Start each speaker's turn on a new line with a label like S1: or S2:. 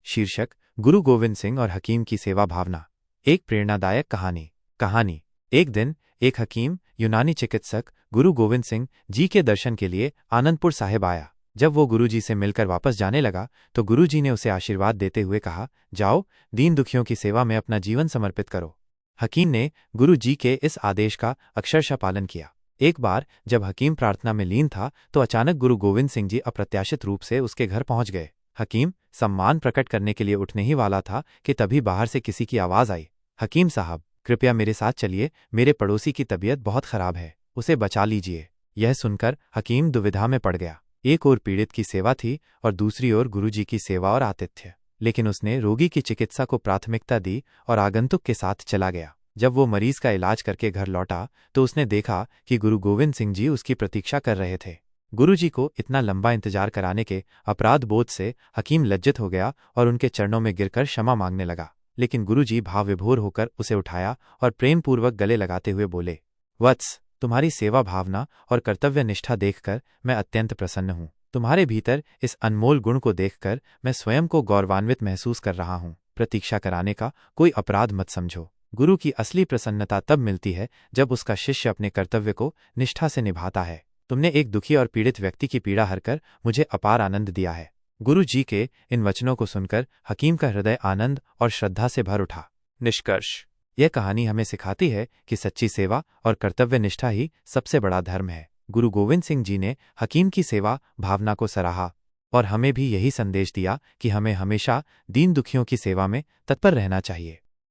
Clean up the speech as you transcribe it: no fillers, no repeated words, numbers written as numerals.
S1: शीर्षक गुरु गोविंद सिंह और हकीम की सेवा भावना। एक प्रेरणादायक कहानी। एक दिन एक हकीम यूनानी चिकित्सक गुरु गोविंद सिंह जी के दर्शन के लिए आनंदपुर साहिब आया। जब वो गुरु जी से मिलकर वापस जाने लगा तो गुरु जी ने उसे आशीर्वाद देते हुए कहा, जाओ, दीन दुखियों की सेवा में अपना जीवन समर्पित करो। हकीम ने गुरु जी के इस आदेश का अक्षरशः पालन किया। एक बार जब हकीम प्रार्थना में लीन था तो अचानक गुरु गोविंद सिंह जी अप्रत्याशित रूप से उसके घर पहुंच गए। हकीम सम्मान प्रकट करने के लिए उठने ही वाला था कि तभी बाहर से किसी की आवाज आई, हकीम साहब, कृपया मेरे साथ चलिए, मेरे पड़ोसी की तबीयत बहुत खराब है, उसे बचा लीजिए। यह सुनकर हकीम दुविधा में पड़ गया। एक ओर पीड़ित की सेवा थी और दूसरी ओर गुरुजी की सेवा और आतिथ्य, लेकिन उसने रोगी की चिकित्सा को प्राथमिकता दी और आगंतुक के साथ चला गया। जब वो मरीज का इलाज करके घर लौटा तो उसने देखा कि गुरु गोविंद सिंह जी उसकी प्रतीक्षा कर रहे थे। गुरुजी को इतना लंबा इंतजार कराने के अपराध बोध से हकीम लज्जित हो गया और उनके चरणों में गिरकर क्षमा मांगने लगा। लेकिन गुरुजी भाव विभोर होकर उसे उठाया और प्रेमपूर्वक गले लगाते हुए बोले, वत्स, तुम्हारी सेवा भावना और कर्तव्य निष्ठा देखकर मैं अत्यंत प्रसन्न हूँ। तुम्हारे भीतर इस अनमोल गुण को देखकर मैं स्वयं को गौरवान्वित महसूस कर रहा हूँ। प्रतीक्षा कराने का कोई अपराध मत समझो। गुरु की असली प्रसन्नता तब मिलती है जब उसका शिष्य अपने कर्तव्य को निष्ठा से निभाता है। तुमने एक दुखी और पीड़ित व्यक्ति की पीड़ा हरकर मुझे अपार आनंद दिया है। गुरु जी के इन वचनों को सुनकर हकीम का हृदय आनंद और श्रद्धा से भर उठा। निष्कर्ष, यह कहानी हमें सिखाती है कि सच्ची सेवा और कर्तव्य निष्ठा ही सबसे बड़ा धर्म है। गुरु गोविंद सिंह जी ने हकीम की सेवा भावना को सराहा और हमें भी यही संदेश दिया कि हमें हमेशा दीन दुखियों की सेवा में तत्पर रहना चाहिए।